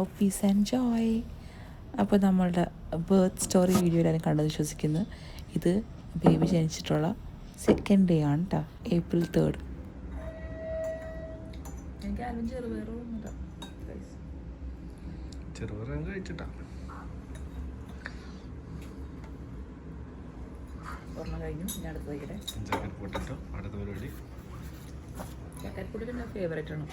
Love piece and Joy. അപ്പോൾ നമ്മളുടെ birth story video എല്ലാവരും കണ്ടെന്ന് വിശ്വസിക്കുന്നു. ഇത് ബേബി ജനിച്ചിട്ടുള്ള സെക്കൻഡ് ഡേ ആണ് കേട്ടോ, April 3rd. എനിക്ക് ആരും ചെറുപയർ കഴിച്ചിട്ടാ ഒരെണ്ണം കഴിഞ്ഞു. ഞാൻ അടുത്ത് വയ്ക്കട്ടെ. അടുത്ത പരിപാടി ചക്കരപ്പൊടി എൻ്റെ ഫേവറേറ്റ് ആണ്.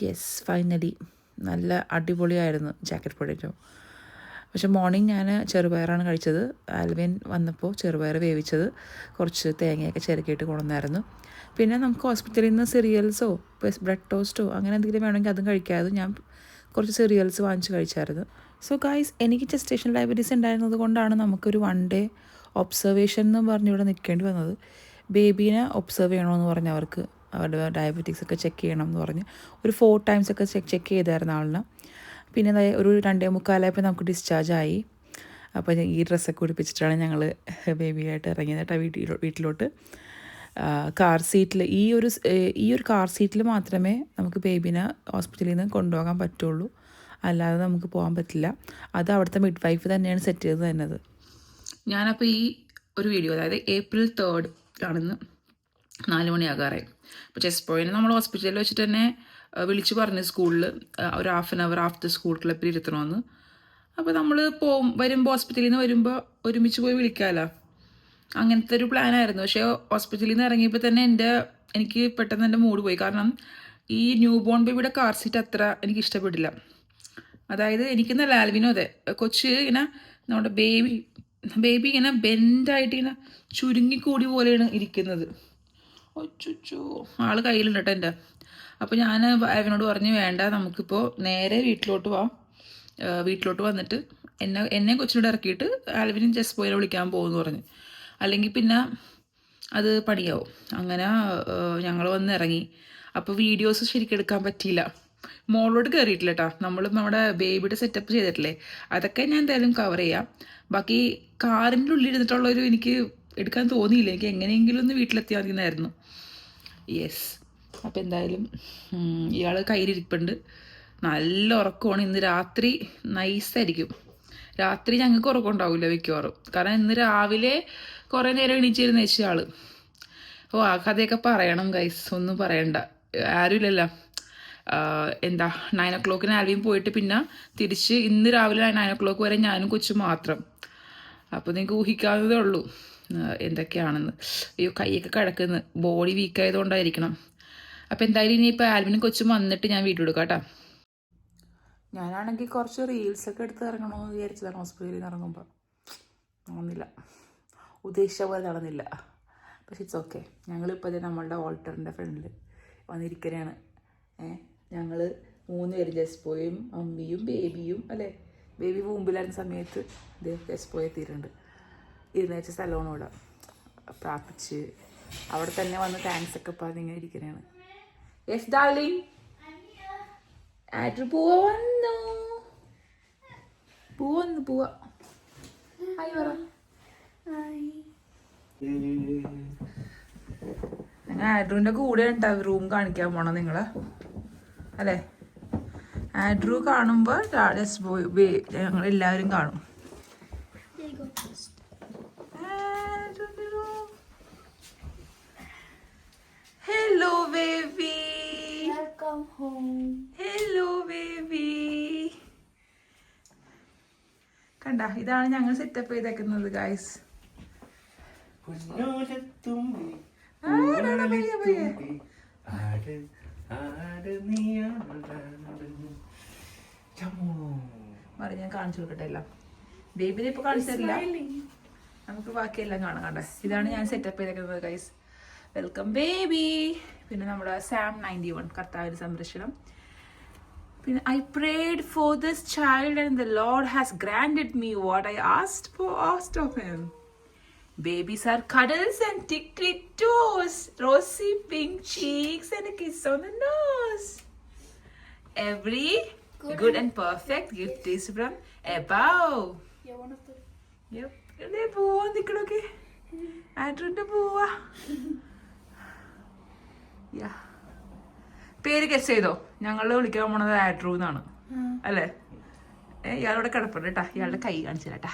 യെസ്, ഫൈനലി നല്ല അടിപൊളിയായിരുന്നു ജാക്കറ്റ് പൊട്ടറ്റോ. പക്ഷെ മോർണിംഗ് ഞാൻ ചെറുപയറാണ് കഴിച്ചത്. ആൽവിൻ വന്നപ്പോൾ ചെറുപയർ വേവിച്ചത് കുറച്ച് തേങ്ങയൊക്കെ ചിരക്കിയിട്ട് കൊണ്ടുവന്നായിരുന്നു. പിന്നെ നമുക്ക് ഹോസ്പിറ്റലിൽ നിന്ന് സിറിയൽസോ ബ്രെഡ് ടോസ്റ്റോ അങ്ങനെ എന്തെങ്കിലും വേണമെങ്കിൽ അതും കഴിക്കാതെ ഞാൻ കുറച്ച് സിറിയൽസ് വാങ്ങിച്ച് കഴിച്ചായിരുന്നു. സോ ഗൈസ്, എനിക്ക് ജസ്റ്റേഷൻ ഡയബറ്റീസ് ഉണ്ടായിരുന്നത് കൊണ്ടാണ് നമുക്കൊരു 1 day ഒബ്സർവേഷൻ എന്ന് പറഞ്ഞ് ഇവിടെ നിൽക്കേണ്ടി വന്നത്. ബേബീനെ ഒബ്സർവ് ചെയ്യണമെന്ന് പറഞ്ഞ് അവർക്ക് അവരുടെ ഡയബറ്റീസ് ഒക്കെ ചെക്ക് ചെയ്യണം എന്ന് പറഞ്ഞ് ഒരു 4 times ഒക്കെ ചെക്ക് ചെയ്തായിരുന്നു ആളിന്. പിന്നെ ഒരു 2:45 നമുക്ക് ഡിസ്ചാർജ് ആയി. അപ്പോൾ ഈ ഡ്രസ്സൊക്കെ ഉടുപ്പിച്ചിട്ടാണ് ഞങ്ങൾ ബേബിയായിട്ട് ഇറങ്ങിയത് കേട്ടോ വീട്ടിലോട്ട്. കാർ സീറ്റിൽ ഈ ഒരു കാർ സീറ്റിൽ മാത്രമേ നമുക്ക് ബേബീനെ ഹോസ്പിറ്റലിൽ നിന്ന് കൊണ്ടുപോകാൻ പറ്റുള്ളൂ, അല്ലാതെ നമുക്ക് പോകാൻ പറ്റില്ല. അത് അവിടുത്തെ മിഡ് വൈഫ് തന്നെയാണ് സെറ്റ് ചെയ്ത് തന്നത്. ഞാനപ്പോൾ ഈ ഒരു വീഡിയോ, അതായത് April 3rd ആണെന്ന് 4 മണിയാകാറായി. അപ്പോൾ ചെസ്റ്റ് പോയിന് നമ്മൾ ഹോസ്പിറ്റലിൽ വെച്ചിട്ട് തന്നെ വിളിച്ച് പറഞ്ഞു സ്കൂളിൽ ഒരു 1/2 hour ആഫ്റ്റർ സ്കൂൾ ക്ലബിൽ ഇരുത്തണമെന്ന്. അപ്പോൾ നമ്മൾ വരുമ്പോൾ ഹോസ്പിറ്റലിൽ നിന്ന് വരുമ്പോൾ ഒരുമിച്ച് പോയി വിളിക്കാമല്ലോ, അങ്ങനത്തെ ഒരു പ്ലാനായിരുന്നു. പക്ഷേ ഹോസ്പിറ്റലിൽ നിന്ന് ഇറങ്ങിയപ്പോൾ തന്നെ എനിക്ക് പെട്ടെന്ന് എൻ്റെ മൂഡ് പോയി. കാരണം ഈ ന്യൂ ബോൺ ബേബിയുടെ കാർ സീറ്റ് അത്ര എനിക്ക് ഇഷ്ടപ്പെട്ടില്ല. അതായത് എനിക്കെന്നല്ല, ആൽവിനും അതെ, കൊച്ച് ഇങ്ങനെ നമ്മുടെ ബേബി ഇങ്ങനെ ബെൻഡായിട്ട് ഇങ്ങനെ ചുരുങ്ങിക്കൂടി പോലെയാണ് ഇരിക്കുന്നത്. ഒച്ചു ആൾ കയ്യിലുണ്ട് കേട്ടോ എൻ്റെ. അപ്പോൾ ഞാൻ ആൽവിനോട് പറഞ്ഞു, വേണ്ട നമുക്കിപ്പോൾ നേരെ വീട്ടിലോട്ട് പോവാം, വീട്ടിലോട്ട് വന്നിട്ട് എന്നെ കൊച്ചിനോട് ഇറക്കിയിട്ട് ആൽവിനും ജസ്റ്റ് പോയിനെ വിളിക്കാൻ പോകുമെന്ന് പറഞ്ഞു. അല്ലെങ്കിൽ പിന്നെ അത് പണിയാവും. അങ്ങനെ ഞങ്ങൾ വന്ന് ഇറങ്ങി. അപ്പോൾ വീഡിയോസ് ശരിക്കും എടുക്കാൻ പറ്റിയില്ല. മോളോട്ട് കയറിയിട്ടില്ല കേട്ടോ. നമ്മുടെ ബേബിയുടെ സെറ്റപ്പ് ചെയ്തിട്ടില്ലേ, അതൊക്കെ ഞാൻ എന്തായാലും കവർ ചെയ്യാം. ബാക്കി കാറിൻ്റെ ഉള്ളിൽ ഇരുന്നിട്ടുള്ളൊരു എനിക്ക് എടുക്കാൻ തോന്നിയില്ല. എനിക്ക് എങ്ങനെയെങ്കിലും ഒന്ന് വീട്ടിലെത്തിയാൽ മതി എന്നായിരുന്നു. യെസ്, അപ്പോൾ എന്തായാലും ഇയാൾ കയ്യിലിരിപ്പുണ്ട്. നല്ല ഉറക്കമാണ്. ഇന്ന് രാത്രി നൈസായിരിക്കും. രാത്രി ഞങ്ങൾക്ക് ഉറക്കം ഉണ്ടാവില്ല മിക്കവാറും. കാരണം ഇന്ന് രാവിലെ കുറേ നേരം എണീച്ചിരുന്ന ആൾ. ഓ, ആ കഥയൊക്കെ പറയണം ഗൈസ്, ഒന്നും പറയണ്ട, ആരുമില്ലല്ലോ. 9 o'clock ആൽവിയും പോയിട്ട് പിന്നെ തിരിച്ച് ഇന്ന് രാവിലെ 9 o'clock വരെ ഞാനും കൊച്ചും മാത്രം. അപ്പോൾ നിങ്ങൾക്ക് ഊഹിക്കാവുന്നതേ ഉള്ളൂ എന്തൊക്കെയാണെന്ന്. അയ്യോ, കൈയൊക്കെ കിടക്കുന്നു, ബോഡി വീക്കായതുകൊണ്ടായിരിക്കണം. അപ്പോൾ എന്തായാലും ഇനിയിപ്പോൾ ആൽവിനും കൊച്ചും വന്നിട്ട് ഞാൻ വീട്ടിൽ കൊടുക്കാം കേട്ടോ. ഞാനാണെങ്കിൽ കുറച്ച് റീൽസൊക്കെ എടുത്ത് ഇറങ്ങണമെന്ന് വിചാരിച്ചതാണ് ഹോസ്പിറ്റലിൽ നിന്ന് ഇറങ്ങുമ്പോൾ. നടന്നില്ല, ഉദ്ദേശിച്ച പോലെ നടന്നില്ല. പക്ഷെ ഇറ്റ്സ് ഓക്കെ. ഞങ്ങളിപ്പോൾ ഇത് നമ്മളുടെ ഓൾട്ടറിൻ്റെ ഫ്രണ്ടിൽ വന്നിരിക്കുകയാണ്. ഞങ്ങൾ 3 പേരും, ജസ്പോയും അമ്മിയും ബേബിയും അല്ലേ. ബേബി മുമ്പിലായിരുന്ന സമയത്ത് ജസ്പോയെ എത്തിയിട്ടുണ്ട്. ഇരുന്നേച്ച സ്ഥലമാണ് ഇവിടെ. പ്രാർത്ഥിച്ച് അവിടെ തന്നെ വന്ന് താങ്ക്സ് ഒക്കെ പറഞ്ഞ് ഇങ്ങനെ ഇരിക്കുകയാണ്. യെസ് ഡാർലിംഗ്, പൂവ വന്നു. ഹായ് പറ. ഞങ്ങൾ ആഡ്രൂവിൻ്റെ കൂടെ ഉണ്ടാവും റൂം കാണിക്കാൻ പോണം നിങ്ങളെ അല്ലേ. ആഡ്രൂ കാണുമ്പോൾ ഞങ്ങൾ എല്ലാവരും കാണും. Hello baby, welcome home. Hello baby. കണ്ട, ഇതാണ് ഞങ്ങൾ സെറ്റപ്പ് ചെയ്തേക്കുന്നത് ഗൈസ്. ഞാൻ കാണിച്ചു കൊടുക്കട്ടെ എല്ലാം. ബേബിനെ ഇപ്പൊ കാണിച്ചു തരില്ല, നമുക്ക് ബാക്കിയെല്ലാം കാണാം. കണ്ട, ഇതാണ് ഞാൻ സെറ്റപ്പ് ചെയ്തേക്കുന്നത് ഗൈസ്. Welcome baby. പിന്നെ നമ്മുടെ Psalm 91, കർത്താവിന്റെ സംരക്ഷണം. പിന്നെ I prayed for this child and the Lord has granted me what I asked of him. Babies are cuddles and tickly toes, rosy pink cheeks and a kiss on the nose. Every good and perfect gift is from above. Yeah, one of the. Yep. They both ആൻഡ്രൂന്റെ പോവാ. പേര് guess ചെയ്തോ? ഞങ്ങൾ വിളിക്കാൻ പോണത് Andrew എന്നാണ് അല്ലേ? ഇയാളോടെ കിടപ്പുണ്ട് കേട്ടാ. ഇയാളുടെ കൈ കാണിച്ചു തരാട്ടാ.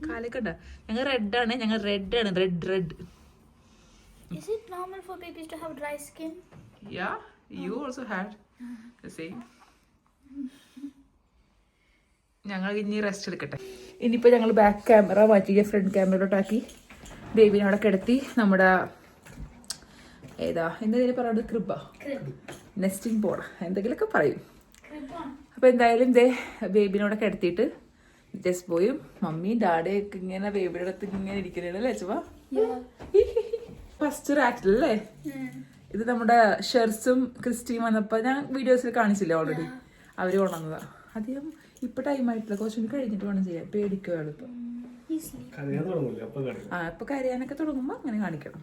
കാലൊക്കെ ഉണ്ട്. ഞങ്ങൾ റെഡാണ്. ഞങ്ങൾ റെഡാണ്. Red. Is it normal for babies to have dry skin? Yeah, you also had the same. ഞങ്ങൾ ഇനി റെസ്റ്റ് എടുക്കട്ടെ. ഇനിയിപ്പോൾ ഞങ്ങൾ ബാക്ക് ക്യാമറ മാറ്റി ഫ്രണ്ട് ക്യാമറയിലോട്ടാക്കി ബേബിനെ അവിടെ കിടത്തി. നമ്മുടെ എന്തായാലും പറയുന്നത് ക്രിബ, നെസ്റ്റിംഗ് ബോർഡ് എന്തെങ്കിലുമൊക്കെ പറയും. അപ്പോൾ എന്തായാലും ബേബിനോടെ കിടത്തിയിട്ട് ജസ്റ്റ് പോയും മമ്മിയും ഡാഡയൊക്കെ ഇങ്ങനെ ബേബിയുടെ അടുത്ത് ഇങ്ങനെ ഇരിക്കണല്ലേ ചുവ. ഫസ്റ്റ് റാറ്റിലല്ലേ ഇത്? നമ്മുടെ ഷെർസും ക്രിസ്റ്റിയും വന്നപ്പോൾ ഞാൻ വീഡിയോസിൽ കാണിച്ചില്ലേ ഓൾറെഡി, അവർ കൊണ്ടുവന്നതാ. അധികം ഇപ്പൊ ടൈം ആയിട്ടില്ല, കുറച്ചും കഴിഞ്ഞിട്ട് വേണം ചെയ്യാൻ. പേടിക്കുക എളുപ്പം. ഇപ്പൊ കരയാനൊക്കെ തുടങ്ങുമ്പോ അങ്ങനെ കാണിക്കണം.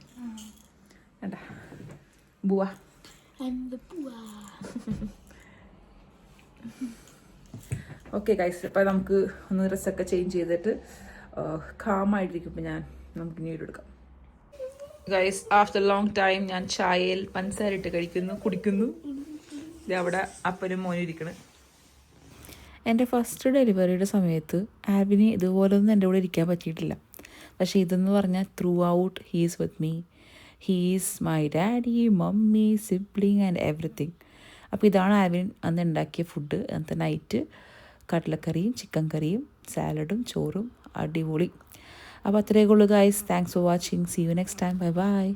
വേണ്ട ബുവാ. ഓക്കെ ഗൈസ്, അപ്പം നമുക്ക് ഒന്ന് ഡ്രസ്സൊക്കെ ചേഞ്ച് ചെയ്തിട്ട് കാമായിട്ടിരിക്കുമ്പോൾ നമുക്ക് ഇനി എടുക്കാം. ഗൈസ്, ആഫ്റ്റർ ലോങ് ടൈം ഞാൻ ചായയിൽ പഞ്ചസാര ഇട്ട് കുടിക്കുന്നു. ഇത് അവിടെ അപ്പനും മോനും ഇരിക്കണം. എൻ്റെ ഫസ്റ്റ് ഡെലിവറിയുടെ സമയത്ത് ആൽവിന് ഇതുപോലൊന്നും എൻ്റെ കൂടെ ഇരിക്കാൻ പറ്റിയിട്ടില്ല. പക്ഷേ ഇതെന്ന് പറഞ്ഞാൽ through out he's with me. He's my daddy, mummy, sibling and everything. അപ്പോൾ ഇതാണ് ആൽവിൻ അന്ന് ഉണ്ടാക്കിയ ഫുഡ്. അന്നത്തെ നൈറ്റ് കടലക്കറിയും ചിക്കൻ കറിയും സാലഡും ചോറും അടിപൊളി. അപ്പോൾ അത്രയൊക്കെ ഉള്ളൂ guys. Thanks for watching. See you next time. Bye by.